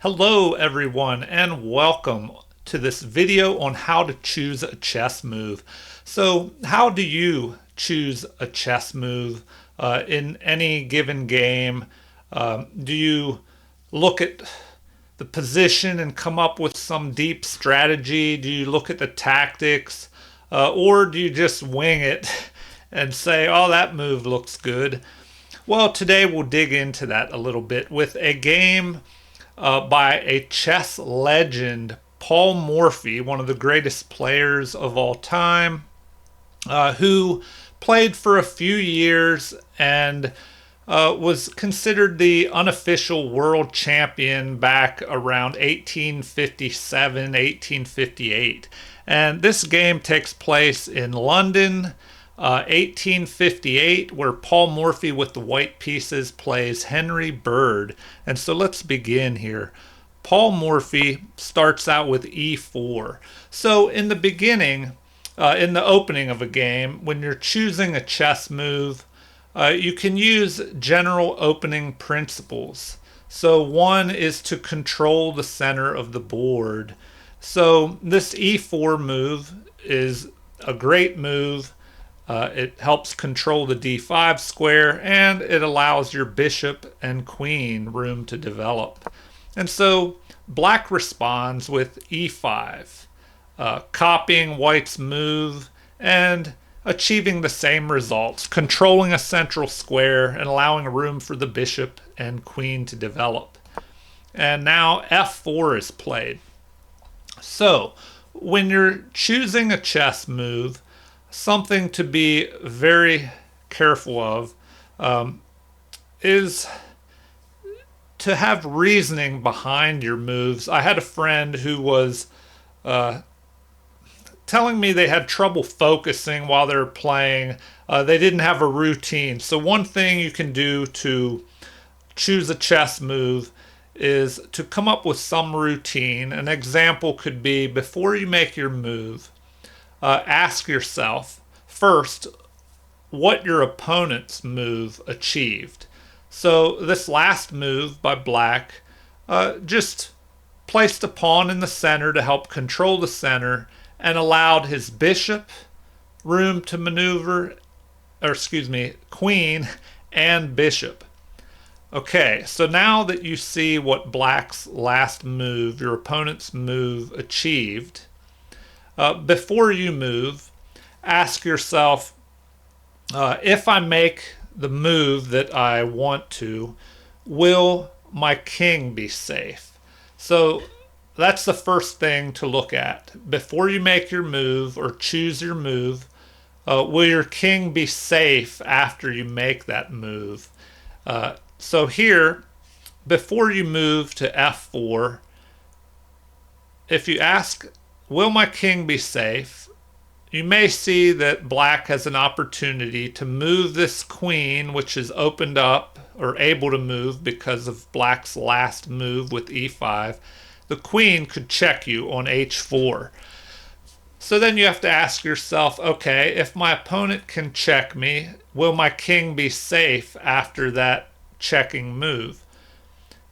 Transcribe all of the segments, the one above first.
Hello everyone and welcome to this video on how to choose a chess move. So how do you choose a chess move in any given game? Do you look at the position and come up with some deep strategy? Do you look at the tactics? Or do you just wing it and say, oh, that move looks good? Well, today we'll dig into that a little bit with a game by a chess legend, Paul Morphy, one of the greatest players of all time, who played for a few years and was considered the unofficial world champion back around 1857, 1858. And this game takes place in London, 1858, where Paul Morphy with the white pieces plays Henry Bird. And so let's begin here. Paul Morphy starts out with e4. So in the beginning, in the opening of a game, when you're choosing a chess move, you can use general opening principles. So one is to control the center of the board. So this e4 move is a great move. It helps control the d5 square, and it allows your bishop and queen room to develop. And so black responds with e5, copying white's move and achieving the same results, controlling a central square and allowing room for the bishop and queen to develop. And now f4 is played. So when you're choosing a chess move, something to be very careful of is to have reasoning behind your moves. I had a friend who was telling me they had trouble focusing while they were playing. They didn't have a routine. So one thing you can do to choose a chess move is to come up with some routine. An example could be, before you make your move, ask yourself first what your opponent's move achieved. So this last move by black just placed a pawn in the center to help control the center and allowed his bishop room to maneuver, queen and bishop. Okay, so now that you see what black's last move, your opponent's move, achieved, before you move, ask yourself, if I make the move that I want to, will my king be safe? So that's the first thing to look at. Before you make your move or choose your move, will your king be safe after you make that move? So here, before you move to f4, if you ask, will my king be safe? You may see that black has an opportunity to move this queen, which is opened up or able to move because of black's last move with e5. The queen could check you on h4. So then you have to ask yourself, okay, if my opponent can check me, will my king be safe after that checking move?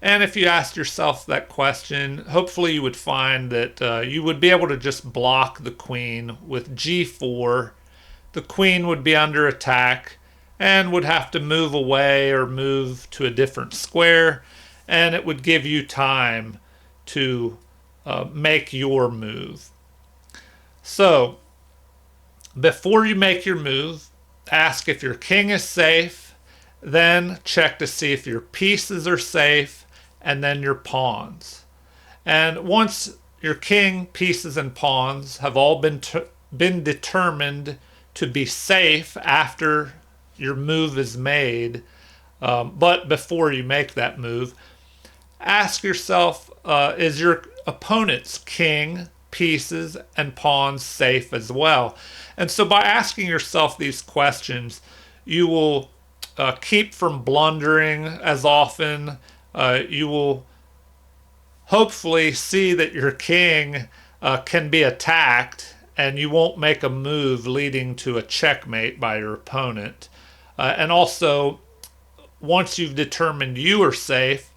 And if you asked yourself that question, hopefully you would find that you would be able to just block the queen with g4. The queen would be under attack and would have to move away or move to a different square, and it would give you time to make your move. So before you make your move, ask if your king is safe, then check to see if your pieces are safe, and then your pawns. And once your king, pieces, and pawns have all been determined to be safe after your move is made, but before you make that move, ask yourself, is your opponent's king, pieces, and pawns safe as well? And so by asking yourself these questions, you will keep from blundering as often. You will hopefully see that your king can be attacked, and you won't make a move leading to a checkmate by your opponent. And also, once you've determined you are safe,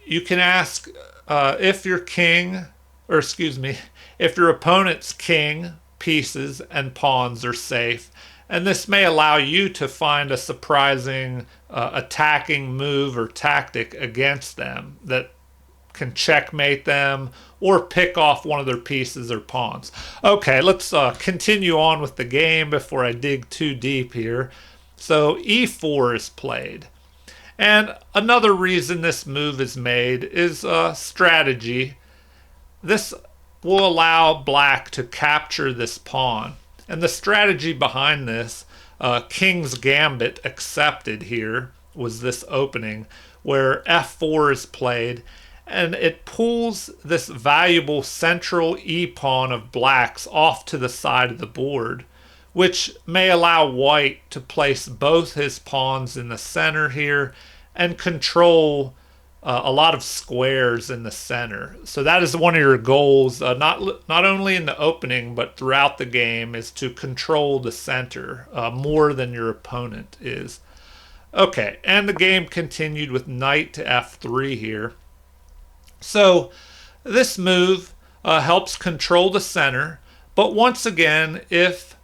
you can ask if your king, or excuse me, if your opponent's king, pieces, and pawns are safe. And this may allow you to find a surprising attacking move or tactic against them that can checkmate them or pick off one of their pieces or pawns. Okay, let's continue on with the game before I dig too deep here. So e4 is played. And another reason this move is made is strategy. This will allow black to capture this pawn. And the strategy behind this, King's Gambit accepted here, was this opening where f4 is played, and it pulls this valuable central e-pawn of black's off to the side of the board, which may allow white to place both his pawns in the center here and control a lot of squares in the center. So that is one of your goals, not only in the opening but throughout the game, is to control the center more than your opponent is. Okay, and the game continued with knight to f3 here. So this move helps control the center, but once again, if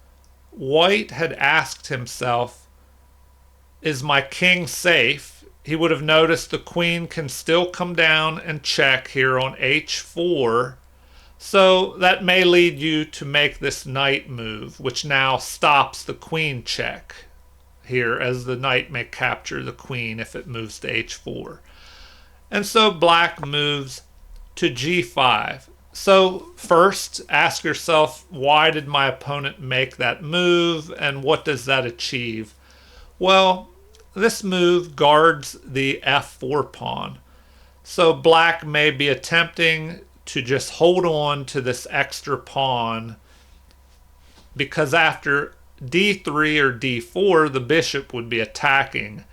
white had asked himself, is my king safe, he would have noticed the queen can still come down and check here on h4. So that may lead you to make this knight move, which now stops the queen check here, as the knight may capture the queen if it moves to h4. And so black moves to g5. So first, ask yourself, why did my opponent make that move, and what does that achieve? Well, this move guards the f4 pawn. So black may be attempting to just hold on to this extra pawn, because after d3 or d4, the bishop would be attacking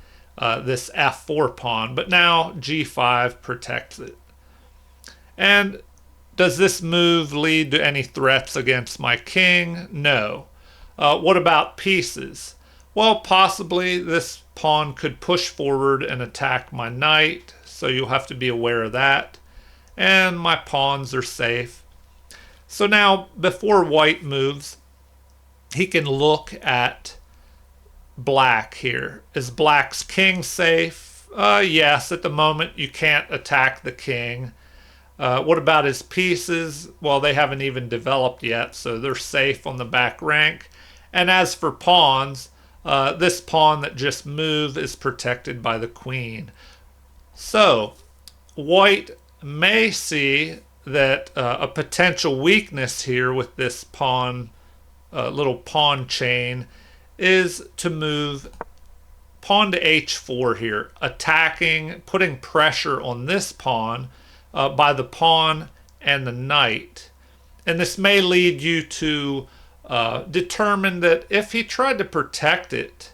this f4 pawn, but now g5 protects it. And does this move lead to any threats against my king? No. What about pieces? Well, possibly this pawn could push forward and attack my knight, so you'll have to be aware of that. And my pawns are safe. So now, before white moves, he can look at black here. Is black's king safe? Yes, at the moment you can't attack the king. What about his pieces? Well, they haven't even developed yet, so they're safe on the back rank. And as for pawns, this pawn that just moved is protected by the queen. So, white may see that a potential weakness here with this pawn, little pawn chain, is to move pawn to h4 here, attacking, putting pressure on this pawn by the pawn and the knight. And this may lead you to determine that if he tried to protect it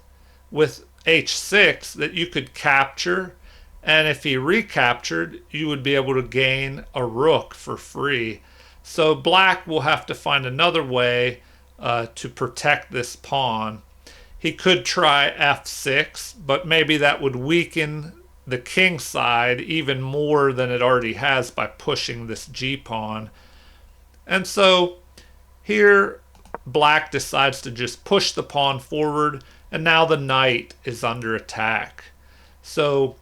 with h6, that you could capture, and if he recaptured, you would be able to gain a rook for free. So black will have to find another way to protect this pawn. He could try f6, but maybe that would weaken the king side even more than it already has by pushing this g-pawn. And so here black decides to just push the pawn forward, and now the knight is under attack. So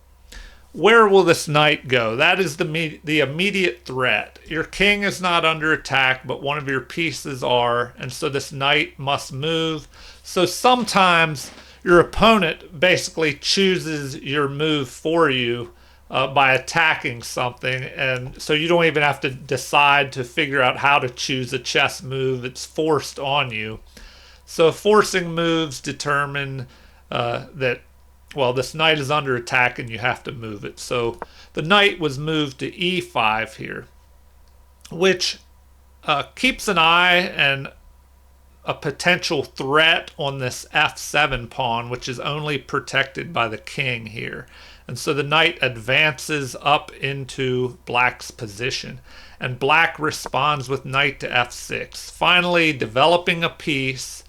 where will this knight go? That is the immediate threat. Your king is not under attack, but one of your pieces are, and so this knight must move. So sometimes your opponent basically chooses your move for you by attacking something, and so you don't even have to decide to figure out how to choose a chess move. It's forced on you. So forcing moves determine that, well, this knight is under attack and you have to move it. So the knight was moved to e5 here, which keeps an eye and a potential threat on this f7 pawn, which is only protected by the king here. And so the knight advances up into black's position, and black responds with knight to f6, finally developing a piece.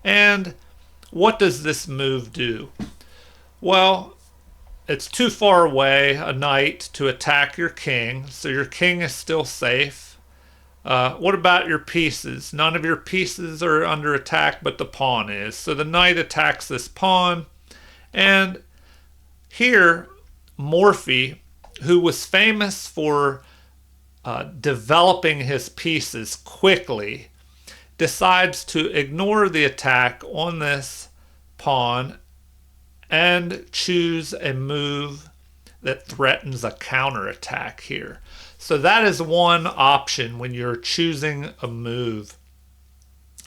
And what does this move do? Well, it's too far away, a knight, to attack your king, so your king is still safe. What about your pieces? None of your pieces are under attack, but the pawn is. So the knight attacks this pawn, and here Morphy, who was famous for developing his pieces quickly, decides to ignore the attack on this pawn and choose a move that threatens a counterattack here. So that is one option when you're choosing a move.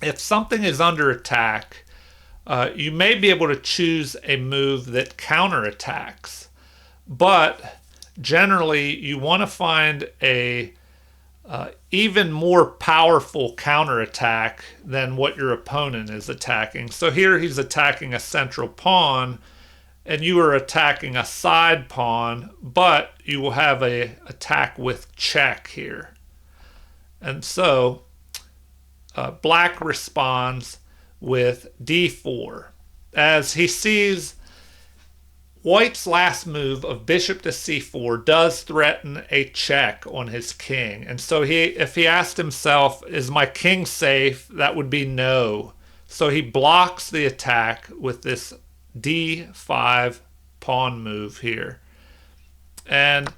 If something is under attack, you may be able to choose a move that counterattacks, but generally you want to find a even more powerful counterattack than what your opponent is attacking. So here he's attacking a central pawn, and you are attacking a side pawn, but you will have a attack with check here. And so black responds with d4 as he sees white's last move of bishop to c4 does threaten a check on his king. And so if he asked himself, is my king safe? That would be no. So he blocks the attack with this d5 pawn move here. And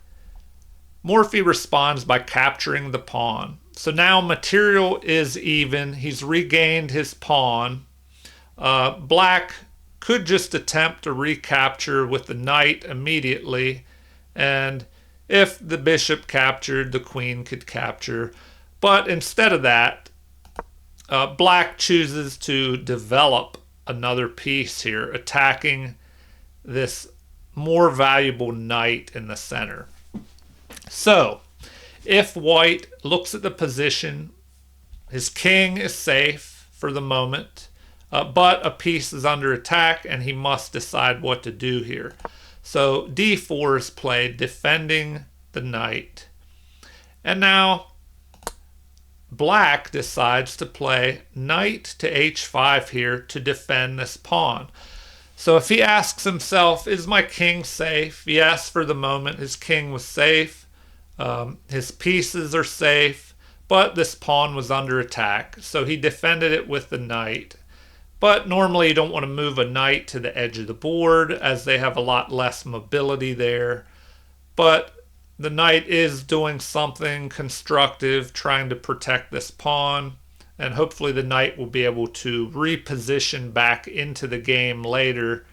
Morphy responds by capturing the pawn. So now material is even. He's regained his pawn. Black could just attempt to recapture with the knight immediately. And if the bishop captured, the queen could capture. But instead of that, black chooses to develop another piece here, attacking this more valuable knight in the center. So if white looks at the position, his king is safe for the moment, but a piece is under attack and he must decide what to do here. So d4 is played, defending the knight. And now black decides to play knight to h5 here to defend this pawn. So if he asks himself, is my king safe? Yes, for the moment his king was safe. His pieces are safe, but this pawn was under attack. So he defended it with the knight. But normally you don't want to move a knight to the edge of the board as they have a lot less mobility there. But the knight is doing something constructive, trying to protect this pawn, and hopefully the knight will be able to reposition back into the game later,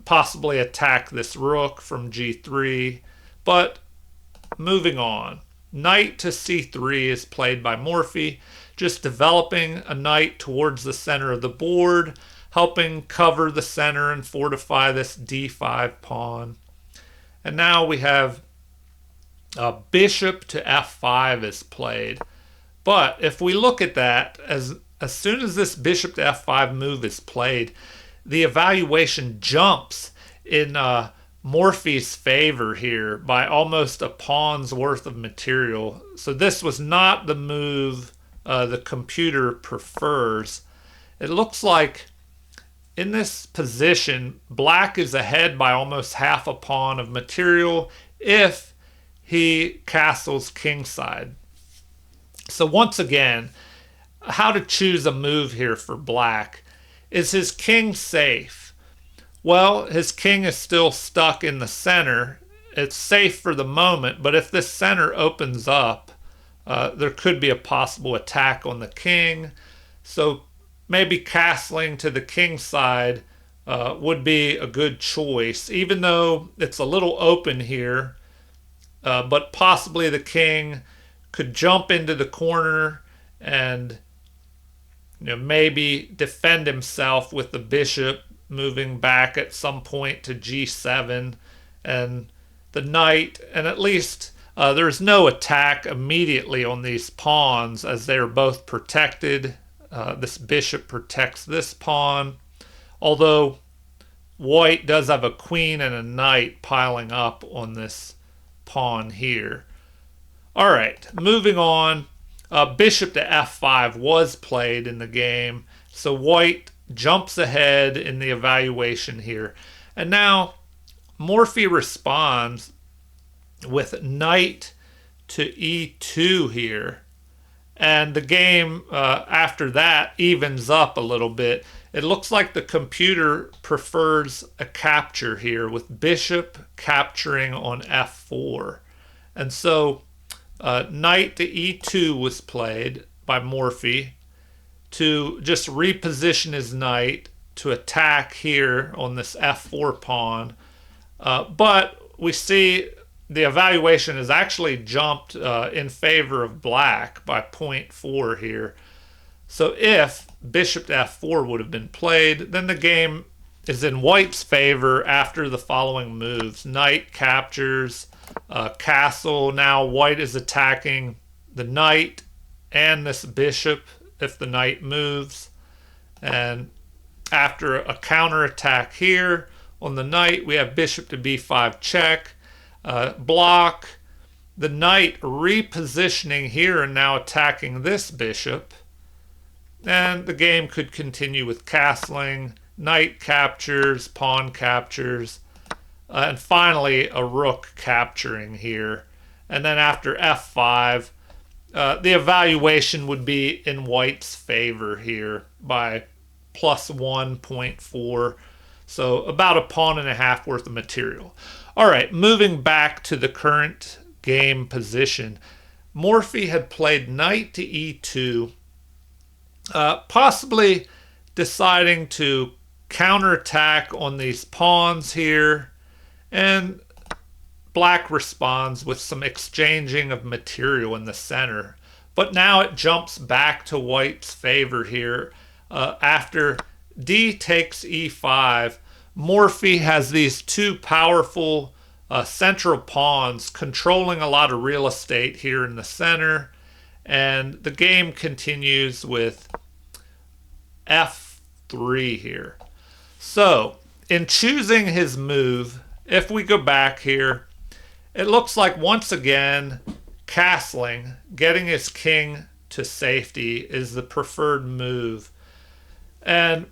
possibly attack this rook from g3. But moving on, knight to c3 is played by Morphy, just developing a knight towards the center of the board, helping cover the center and fortify this d5 pawn. And now we have bishop to f5 is played. But if we look at that, as soon as this bishop to f5 move is played, the evaluation jumps in Morphy's favor here by almost a pawn's worth of material. So this was not the move the computer prefers. It looks like in this position, black is ahead by almost half a pawn of material if he castles kingside. So once again, how to choose a move here for black. Is his king safe? Well, his king is still stuck in the center. It's safe for the moment, but if this center opens up, there could be a possible attack on the king. So maybe castling to the king side would be a good choice, even though it's a little open here. But possibly the king could jump into the corner and maybe defend himself with the bishop moving back at some point to g7 and the knight, and at least there's no attack immediately on these pawns as they are both protected. This bishop protects this pawn, although white does have a queen and a knight piling up on this pawn here. All right, moving on. Bishop to f5 was played in the game, so white jumps ahead in the evaluation here. And now Morphy responds with knight to e2 here. And the game after that evens up a little bit. It looks like the computer prefers a capture here with bishop capturing on f4. And so knight to e2 was played by Morphy to just reposition his knight to attack here on this f4 pawn. But we see the evaluation has actually jumped in favor of black by 0.4 here. So if bishop to f4 would have been played, then the game is in white's favor after the following moves. Knight captures, castle. Now white is attacking the knight and this bishop if the knight moves. And after a counterattack here on the knight, we have bishop to b5 check. Block, the knight repositioning here and now attacking this bishop. And the game could continue with castling, knight captures, pawn captures, and finally a rook capturing here. And then after f5, the evaluation would be in white's favor here by plus 1.4. So about a pawn and a half worth of material. All right, moving back to the current game position. Morphy had played knight to e2, possibly deciding to counterattack on these pawns here. And black responds with some exchanging of material in the center. But now it jumps back to white's favor here. After d takes e5, Morphy has these two powerful central pawns controlling a lot of real estate here in the center. And the game continues with f3 here. So in choosing his move, if we go back here, it looks like once again castling, getting his king to safety is the preferred move. And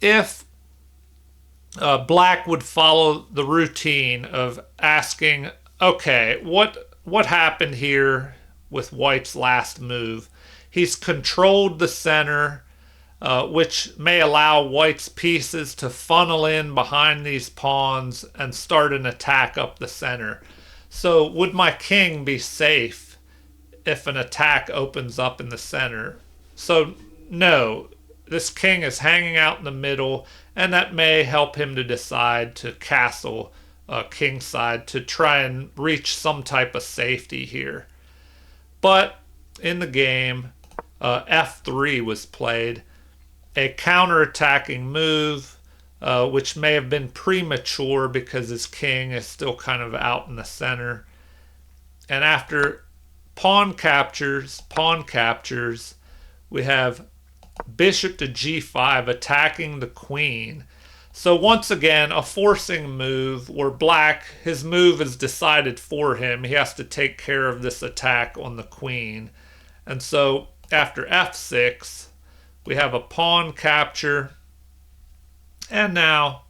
if black would follow the routine of asking, okay, what happened here with white's last move? He's controlled the center, which may allow white's pieces to funnel in behind these pawns and start an attack up the center. So would my king be safe if an attack opens up in the center? So no, this king is hanging out in the middle, and that may help him to decide to castle kingside to try and reach some type of safety here. But in the game, f3 was played, a counterattacking move, which may have been premature because his king is still kind of out in the center. And after pawn captures, we have bishop to g5 attacking the queen. So once again, a forcing move where black, his move is decided for him. He has to take care of this attack on the queen. And so after f6, we have a pawn capture. And now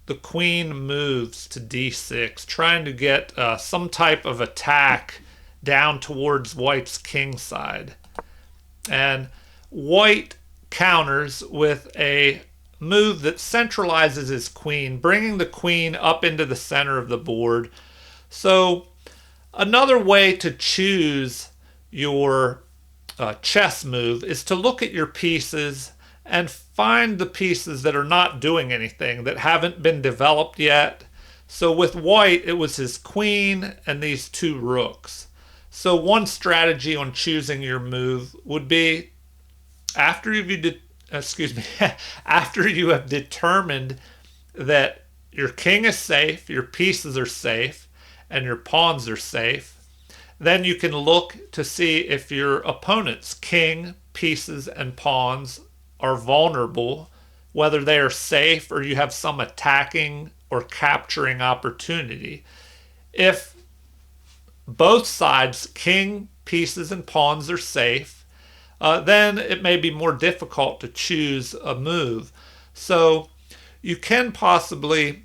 the queen moves to d6, trying to get some type of attack down towards white's king side. And white counters with a move that centralizes his queen, bringing the queen up into the center of the board. So another way to choose your chess move is to look at your pieces and find the pieces that are not doing anything, that haven't been developed yet. So with white, it was his queen and these two rooks. So one strategy on choosing your move would be after you have determined that your king is safe, your pieces are safe, and your pawns are safe, then you can look to see if your opponent's king, pieces, and pawns are vulnerable, whether they are safe or you have some attacking or capturing opportunity. If both sides, king, pieces, and pawns are safe, then it may be more difficult to choose a move. So you can possibly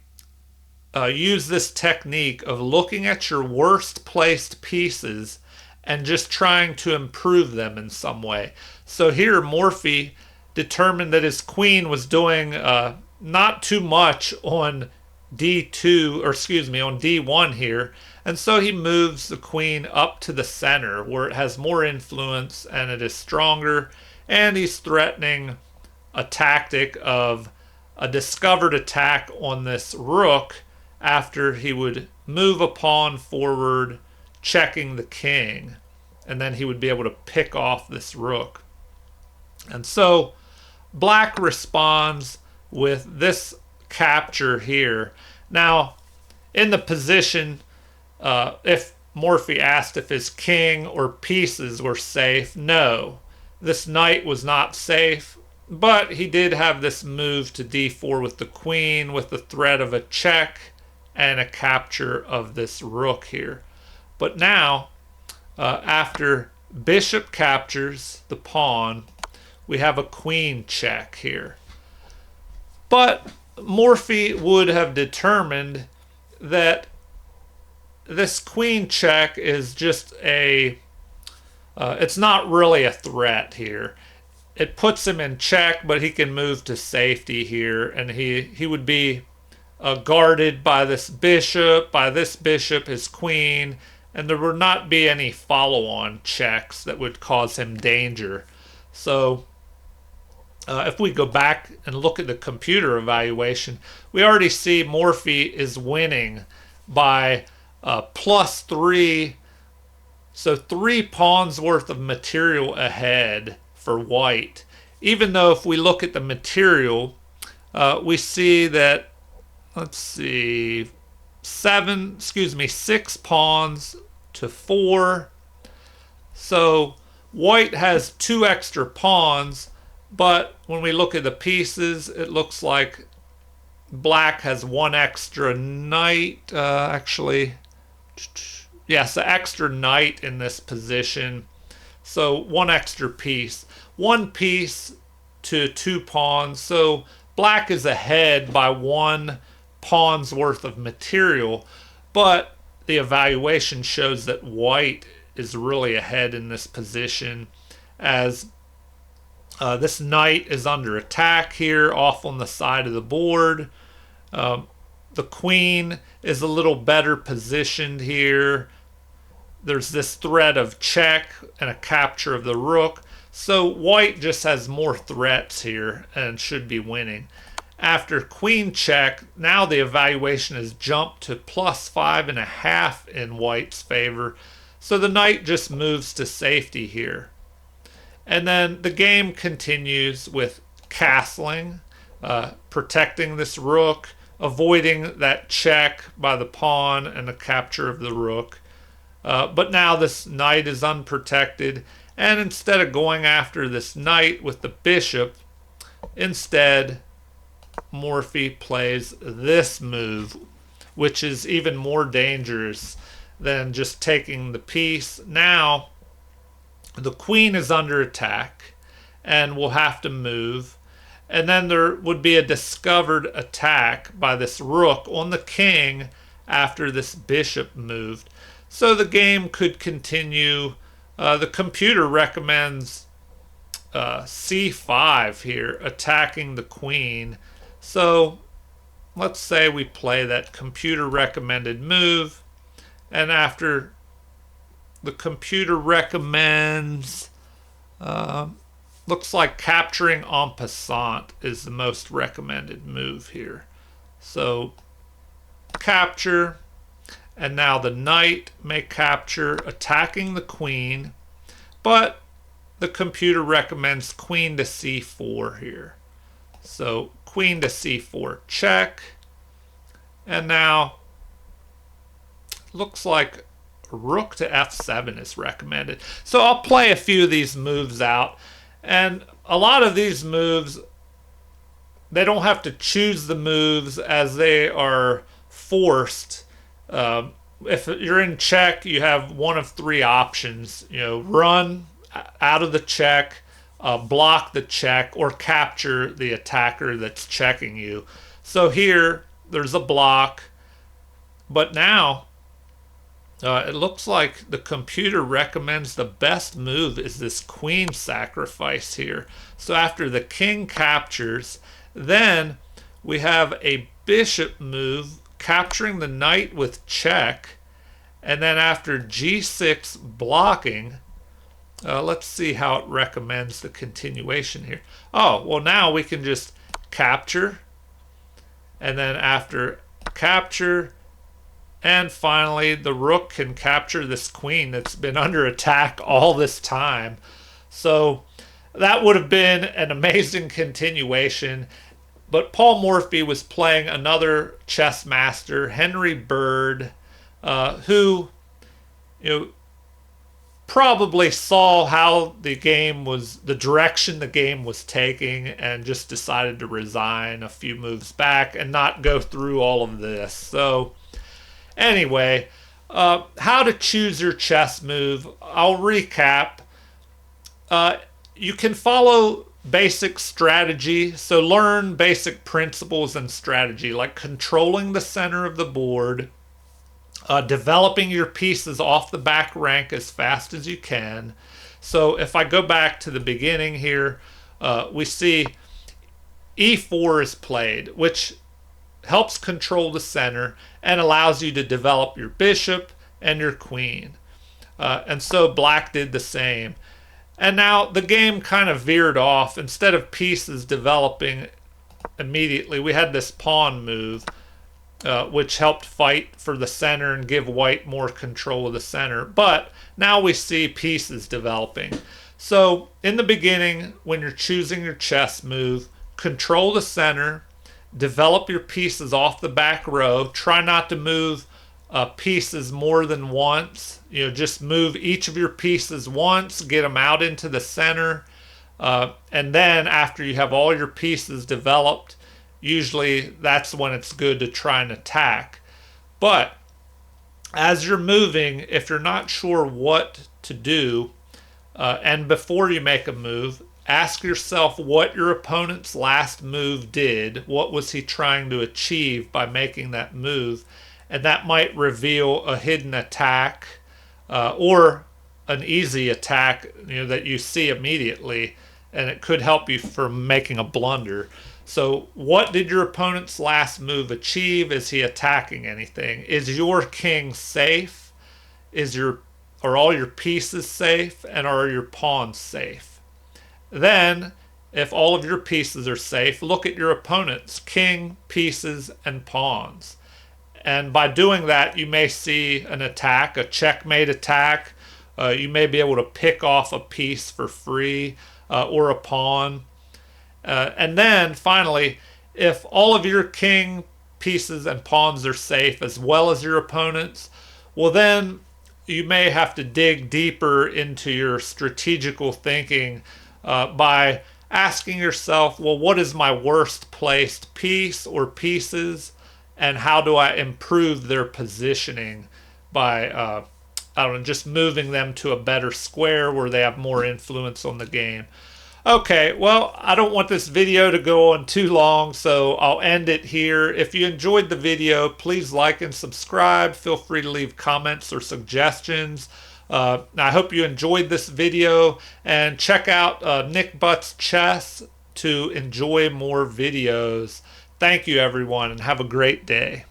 use this technique of looking at your worst placed pieces and just trying to improve them in some way. So here Morphy determined that his queen was doing not too much on D2, or excuse me, on D1 here. And so he moves the queen up to the center where it has more influence and it is stronger. And he's threatening a tactic of a discovered attack on this rook after he would move a pawn forward, checking the king. And then he would be able to pick off this rook. And so black responds with this capture here. Now, in the position, if Morphy asked if his king or pieces were safe, no. This knight was not safe, but he did have this move to d4 with the queen with the threat of a check and a capture of this rook here. But now, after bishop captures the pawn, we have a queen check here. But Morphy would have determined that this queen check is just it's not really a threat here. It puts him in check, but he can move to safety here, and he would be guarded by this bishop, his queen, and there would not be any follow-on checks that would cause him danger. So if we go back and look at the computer evaluation, we already see Morphy is winning by +3. So 3 pawns worth of material ahead for white. Even though if we look at the material, we see that, let's see, 6 pawns to 4. So white has 2 extra pawns, but when we look at the pieces, it looks like black has 1 extra knight. Yes, an extra knight in this position. So 1 extra piece. 1 piece to 2 pawns. So black is ahead by 1 pawn's worth of material, but the evaluation shows that white is really ahead in this position, as this knight is under attack here off on the side of the board. The queen is a little better positioned here. There's this threat of check and a capture of the rook. So white just has more threats here and should be winning. After queen check, now the evaluation has jumped to +5.5 in white's favor. So the knight just moves to safety here. And then the game continues with castling, protecting this rook, avoiding that check by the pawn and the capture of the rook. But now this knight is unprotected, and instead of going after this knight with the bishop, instead Morphy plays this move, which is even more dangerous than just taking the piece. Now the queen is under attack and will have to move, and then there would be a discovered attack by this rook on the king after this bishop moved. So the game could continue. The computer recommends c5 here, attacking the queen. So let's say we play that computer recommended move, and after the computer recommends, looks like capturing en passant is the most recommended move here. So capture, and now the knight may capture, attacking the queen, but the computer recommends queen to c4 here. So queen to c4 check, and now looks like rook to f7 is recommended. So I'll play a few of these moves out, and a lot of these moves, they don't have to choose the moves as they are forced. If you're in check, you have one of 3 options. Run out of the check, block the check, or capture the attacker that's checking you. So here, there's a block. But now it looks like the computer recommends the best move is this queen sacrifice here. So after the king captures, then we have a bishop move capturing the knight with check. And then after g6 blocking, let's see how it recommends the continuation here. Oh, well, now we can just capture. And then after capture, and finally, the rook can capture this queen that's been under attack all this time. So that would have been an amazing continuation. But Paul Morphy was playing another chess master, Henry Bird, who, probably saw how the direction the game was taking, and just decided to resign a few moves back and not go through all of this. So anyway, how to choose your chess move. I'll recap. You can follow basic strategy, so learn basic principles and strategy, like controlling the center of the board, developing your pieces off the back rank as fast as you can. So if I go back to the beginning here, we see e4 is played, which helps control the center and allows you to develop your bishop and your queen. And so black did the same. And now the game kind of veered off. Instead of pieces developing immediately, we had this pawn move, which helped fight for the center and give white more control of the center. But now we see pieces developing. So in the beginning, when you're choosing your chess move, control the center, develop your pieces off the back row. Try not to move pieces more than once. Just move each of your pieces once, get them out into the center, and then after you have all your pieces developed, usually that's when it's good to try and attack. But as you're moving, if you're not sure what to do, and before you make a move, ask yourself what your opponent's last move did. What was he trying to achieve by making that move? And that might reveal a hidden attack, or an easy attack that you see immediately, and it could help you from making a blunder. So what did your opponent's last move achieve? Is he attacking anything? Is your king safe? Are all your pieces safe? And are your pawns safe? Then, if all of your pieces are safe, look at your opponent's king, pieces, and pawns. And by doing that, you may see an attack, a checkmate attack. You may be able to pick off a piece for free, or a pawn. And then finally, if all of your king, pieces, and pawns are safe, as well as your opponent's, well then you may have to dig deeper into your strategical thinking by asking yourself, well, what is my worst placed piece or pieces, and how do I improve their positioning by just moving them to a better square where they have more influence on the game. Okay, well, I don't want this video to go on too long, so I'll end it here. If you enjoyed the video, please like and subscribe. Feel free to leave comments or suggestions. I hope you enjoyed this video, and check out Nick Butt's Chess to enjoy more videos. Thank you, everyone, and have a great day.